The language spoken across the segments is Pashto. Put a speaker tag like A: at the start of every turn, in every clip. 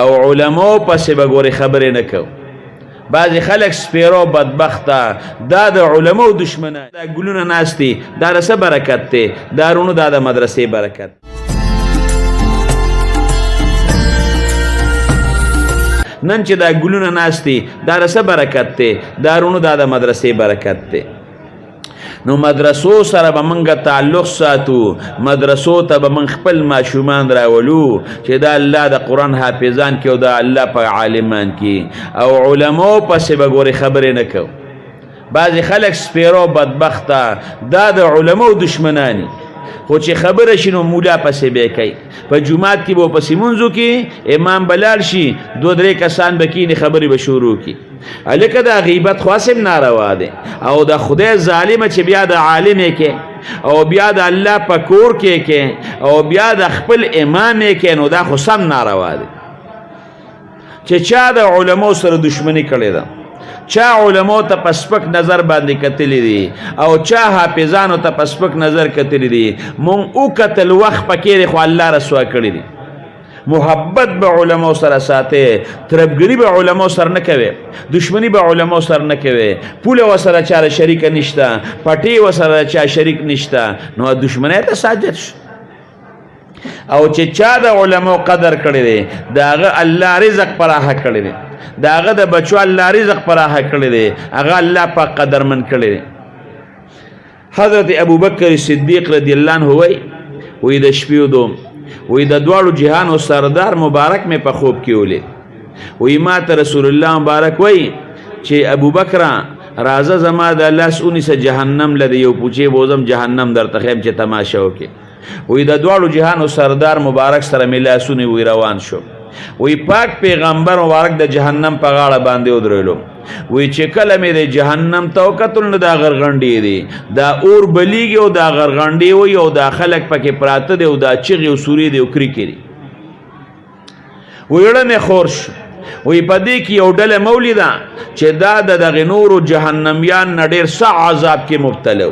A: او علماء پسې به ګورې خبرې نه کوو. بعضې خلک سپیرو بدبخته دا د علماء دشمنان دا ګلونه ناست دي دا د څه برکت دی؟ دا رونو دا د مدرسې برکت. نن چې دا ګلونه ناست دي دا د څه برکت دی؟ دا رونو دا د مدرسې برکت دی. نو مدرسو سره به موږ تعلق ساتو، مدرسو ته به موږ خپل ماشومان راولو چې دا الله د قرآن حافظان کې او دا الله په عالمان کې، او علماو پسې به ګورې خبرې نه کوو. بعضې خلک سپیرو بدبخته دا د علماو دشمنانی، خو چې خبره شي نو مولا پسې به کوي. په جومات کې به پسې منځو کې امام بلال شي، دو درې کسان به کینې خبرې به شروع کړي. هلکه دا غیبت خو هسې ناروا دی، او د خدای ظالمه چې بیا د عالمې کې او بیا د الله په کور کې او بیا د خپل امام کې، نو دا خو سم ناروا دی. چې چا د علماو سره دشمني کړې ده، چا علماو ته په سپک نظر باندې کتلی دي، او چا حافظانو ته په سپک نظر کتلی دي، مونږ وکتل وخت پکې دی خو الله رسوا کړی دی. محبت به علماو سره ساتي، طرفګري به علماو سره نه کوي، دشمنی به علماو سره نه کوي، پوله وسره چاره شریک نشته، پټي وسره چا شریک نشته، نو دشمنی ته ساجد شو. او چې چا د علماو قدر کړی دی داغه الله رزق پراخه کړی دی، داغه د بچو الله رزق پراخه کړی دی، هغه الله پاک قدرمن کړی دی. حضرت ابوبکر صدیق رضی الله عنه وی د شپې ودوم، وی د دواړو جهانو سردار مبارک مې په خوب کې ولید. وی ما ته رسول الله مبارک وی چې ابوبکر راځه زما د لاس اونیسه جهنم لده یو پوچې بوزم جهنم درته خیم چې تماشا وکې. وی د دواړو جهانو سردار مبارک سره مې لاسونه وی روان شو. وی پاک پیغمبر مبارک د جهنم په غاړه باندې ودرېلو. وی چې کله مې د جهنم ته وکتل نو دا غرغنډې دي، دا اور بلیږي او دا غرغنډې وي او دا خلک پکې پراته دي او دا چغې او سورې دي او کریکې دي. وی زړه مې خور شو. وی په دې کې یو ډله مولیده چې دا د دغې نورو جهنمیان نه ډېر څه عذاب کې مبتلا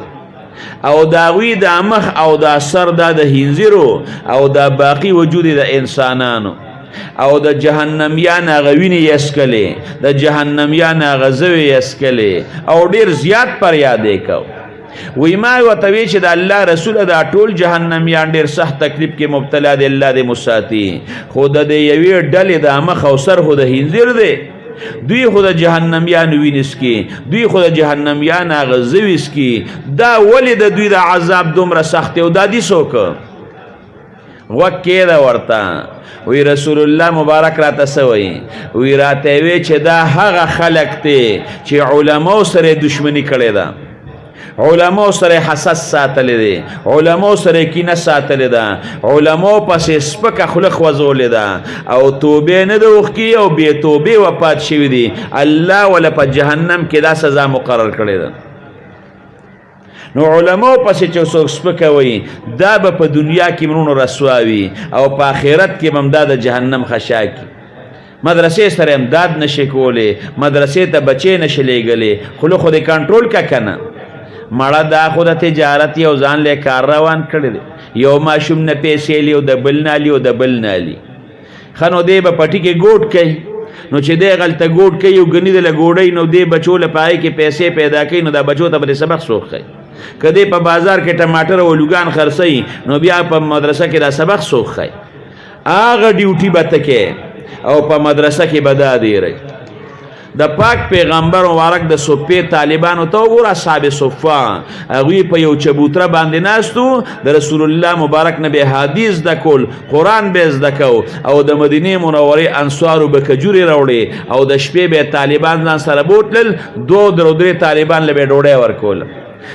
A: او دا وی دا مخ او دا سر دا د هینځیرو او دا باقی وجود د انسانانو او د جهنمیان غوینه یسکلې، د جهنمیان غزوی یسکلې او ډیر زیات پر یادې کو. وی ما وتوی چې د الله رسول دا ټول جهنمیان ډیر سخت تکلیف کې مبتلا دي، الله دې مساتی. خود د یوې ډلې د مخ او سر خو د هینځیر دی، دوی خود جهنمیان وینس کی، دوی خود جهنمیان غزویس کی. دا ولی د دوی د عذاب دومره سخت او دا دي څوک وکې دا ورته. وی رسول الله مبارک راته سوی، وی راته وی چې دا هغه خلق دی چې علماو سره دشمنی کړی ده، علماء سره حسد ساتلی دی، علماء سره کینه ساتلی ده، علماء پس سپک خلق وزولی ده او توبه نه ده وخی او بی توبه وفات شوی دی. الله ولا په جهنم کې دا سزا مقرر کړی ده. نو علماء پس چې څوک سپکوي دا به په دنیا کې مرونو رسواوي او په آخرت کې هم دا د جهنم خشاکي. مدرسې سره امداد نشي کولی، مدرسې ته بچې نشي لیږلی، خو خو دې کنټرول کا کنه. مړه دا خو د تجارت یو ځان له کار روان کړی دی، یو ماشوم نه پیسې لی او د بل نه لی او د بل نه لی. ښه نو دی به پټي کې ګوټ کوي، نو چې دی هغلته ګوټ کوي او ګني دله ګوډۍ نو دی بچو له پای کې پیسې پیدا کوي، نو دا بچو ته به سبق څوک ښایي. که دی په بازار کې ټماټر او لوګان خرڅوي نو بیا په مدرسه کې دا سبق څوک ښایي. هغه ډیوټي به ته کې او په مدرسه کې به دا دیری. د پاک پیغمبر مبارک د صفې طالبانو ته وګوره، اصحاب صفه هغوی په یو چبوتره باندې ناستو، د رسول الله مبارک نه به حدیث زده کول، قرآن به زده کو او د مدینې منورې انصارو به کجورې راوړې او د شپې به طالبان ځان سره بوتلل، دو درې طالبان له به ډوډۍ ورکول.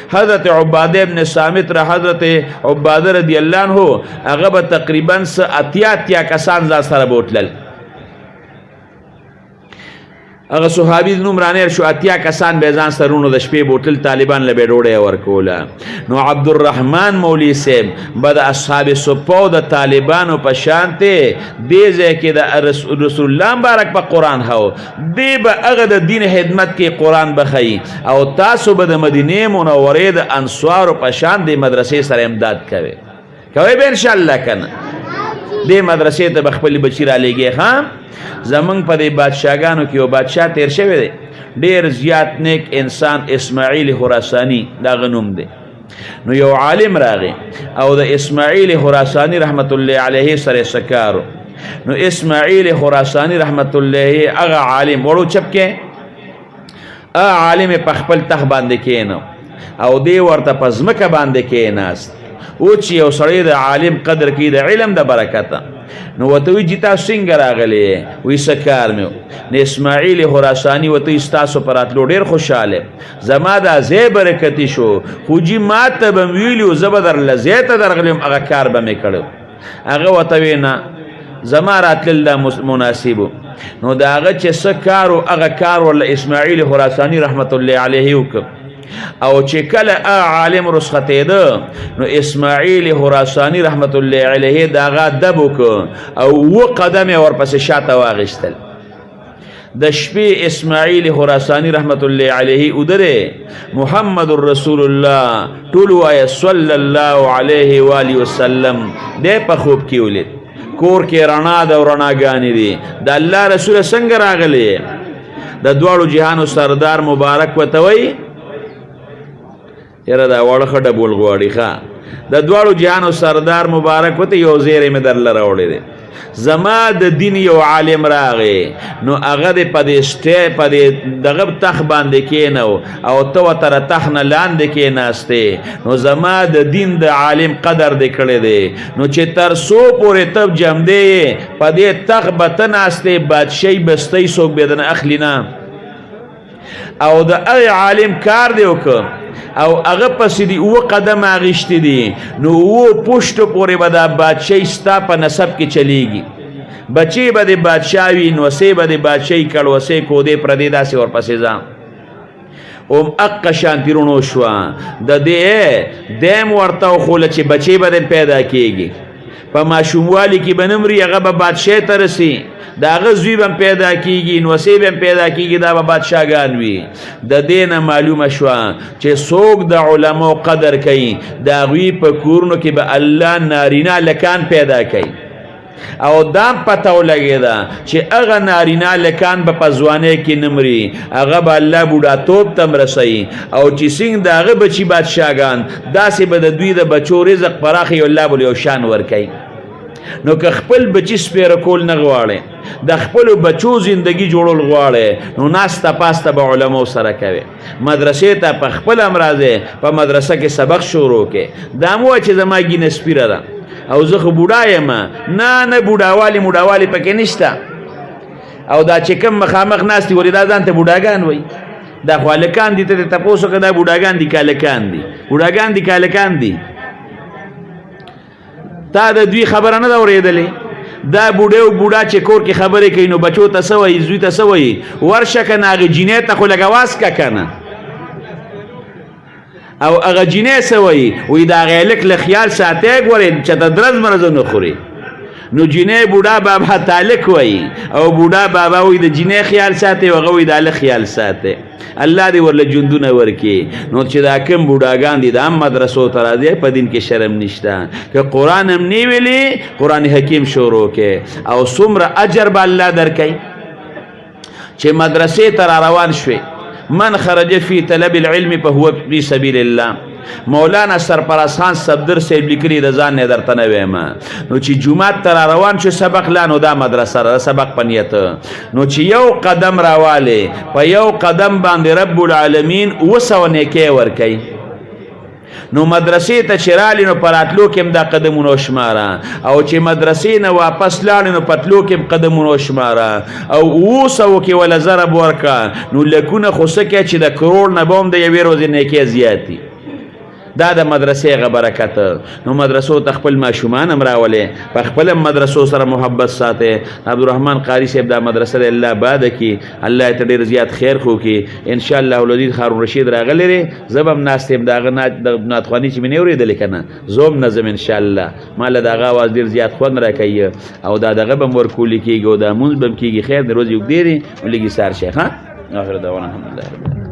A: حضرت عباده ابن صامت را حضرت عباده رضی الله عنه هغه به تقریبا اتیا کسان ځان سره بوتلل. هغه صحابي نوم رانیر شو، اتیا کسان به ځان سرونو د شپې بوتل طالبان له به ډوډۍ ورکوله. نو عبدالرحمن مولوي صاحب به د اصحاب صفو د طالبانو په شانتې دې ځای کې د رسول الله مبارک په قرآن هو دی به هغه د دین خدمت کې قرآن بخی او تاسو به د مدینې منورې د انصارو په شان د مدرسې سره امداد کوئ به انشاءالله کنه. دې مدرسې ته به خپل بچی را لېږي. ها زمونږ په دې بادشاهګانو کې یو بادشاه تیر شوی دی ډېر زیات نیک انسان اسماعیل خراسانی دا غنوم دی. نو یو عالم راغی او د اسماعیل خراسانی رحمت الله علیه سره سکارو. نو اسماعیل خراسانی رحمت الله هغه عالم وړو چپ کې عالم په خپل تخ باندې کېنو او دی ورته په ځمکه باندې کېناست. او چې یو سړی د عالم قدر کوي د علم د برکته نو ورته وایي چې تاسو څنګه راغلی؟ وایي څه کار مې و. نو اسماعیل خراساني ورته وایي ستاسو په راتلو ډېر خوشحاله زما دا ځای برکتي شو خو جي ما ته به مې ویلي و زه به درله ځای ته درغلی وم هغه کار به مې کړی. هغه ورته وایي نه زما راتلل دا مناسب و. نو د هغه چې څه کار و هغه کار ورله اسماعیل خراساني رحمت الله علیه وکړ. او چې کله عالم رسختېده نو اسماعیل خراسانی رحمت الله علیه د هغه ادب وکړ او اوه قدم یې ورپسې شاته واخیستل. د شپې اسماعیل خراسانی رحمت الله علیه ودرې محمد رسول الله ټول وایه صلی الله علیه و آله وسلم دی په خوب کې ولید. کور کې رڼا د رڼاګانې دي. د الله رسول څنګه راغلی؟ د دواړو جهانو سردار مبارک ورته وایي یاره دا واړه ښه ډبول غواړي. ښه د دواړو جهانو سردار مبارک ورته یو زیری مې درله راوړی دی. زما د دین یو عالم راغی نو هغه دې په دې دغه تخ باندې کېنو او ته ورته تخ نه لاندې کېناستې نو زما د دین د عالم قدر دې کړی دی. نو چې تر څو پورې ته جمدې په دې تخ به ته ناستې بادشاهي بستۍ څوک به درنه اخلي نه. او د هغې عالم کار دی وکړه او هغه پسې دي اوه قدم اخیستي دي نو اوه پشتو پورې به دا بادشاهي ستا په نسب کې چلیږي. بچې به د بادشاه وي نوسې به د بادشاهي کړوسې کودې پردې داسې ورپسې ځه. اوم اقه شانتي رونو شوه د دې دیم ورته وښوله چې بچې به د پیدا کېږي په ماشوموالي کې به نه مري هغه به بادشاهۍ ته رسي د هغه زوی به پیدا کېږي نوسې به پیدا کېږي دا به بادشاهګان وي. د دې نه معلومه شوه چې څوک د علماو قدر کوي د هغوی په کورونو کې به الله نارینه لکان پیدا کوي. او دام پته ولګېده چې هغه نارینه لکان به په ځوانۍ کې نه مري هغه به الله بوډاتوب ته رسوي او چې څنګه د هغه بچي بادشاهګان داسې به د دوی د بچو رزق پراخي الله به یو شان ورکوي. نو که خپل بچی سپیره کول نه غواړي د خپلو بچو زندگی جوړول غواړي نو ناسته پاسته به علماو سره کوي. مدرسې ته په خپل امراضه په مدرسه کې سبق شروع کې دا مو چې زما ګینه سپیره ده او زه خو بوډا یم. نه بوډاوالي پکې نشته. او دا چې کوم مخامخ ناستي ولې دا ځان ته بوډاګان وایي دا خو هلکان دي. ته تپوس وکړه دا بوډاګان دي که هلکان دي؟ بوډاګان دي که هلکان دي؟ تا د دوی خبره نه ده اورېدلې؟ دا بوډا چې کور کې خبرې کوي نو بچو ته څه وایي زوی ته څه وایي؟ ورشه که نه هغې جینۍ ته خو لږ اواز که که نه او هغه جینۍ څه وایي؟ وایي د هغې هلک له خیال ساتئ ګورئ چې د درز مرزه نه خوري. نو جینۍ بوډا بابا تالک وایي او بوډا بابا وایي د جینۍ خیال ساتئ او هغه وایي د هلک خیال ساتئ. الله دې ورله ژوندونه ورکړي. نو چې دا کوم بوډاګان دي دا هم مدرسو ته راځي په دین کې شرم نشته. که قرآن هم نه ویلي قرآن حکیم شروع کې او څومره اجر به الله درکوي. چې مدرسې ته را روان شوې من خرج فی طلب العلم فهو فی سبیل الله. مولانا سرپرست خان صفدر صاحب لیکلي د ځان نه درته نه وایم. نو چې جومات ته را روان شو سبق لا نو دا مدرسه را سبق په نیت نو چې یو قدم راواله په یو قدم باندې رب العالمین 200 نیکۍ ورکوي. نو مدرسې ته چې رالي نو په راتلو کې هم دا قدمونه وشماره او چې مدرسې نه واپس لاړې نو په تلو کې هم قدمونه وشماره او 200 کې وله ضرب ورکه نو لکونه خو څه کوي چې د کروړ نه به هم د یوې ورځې نیکۍ زیات دي. دا د مدرسې هغه برکت. نو مدرسو ته خپل ماشومان هم راولې په خپل مدرسو سره محبت ساتي. عبدالرحمن قاری صاحب دا مدرسه د الله باد کی الله ته ډېر زیات خیر خو کی ان شاء الله. ولید هارون رشید راغلی دی زبم ناست یم داغه ناتخوانی چې مې نه اورېدلې کنه زوم نظم ان شاء الله مال داغه आवाज ډېر زیات خوند راکوي او دا دغه بم ورکول کیږي او دا مونږ بم کیږي. خیر د روز یو ډېری ولګي سار شیخ ها اخر دعوانا الحمدلله.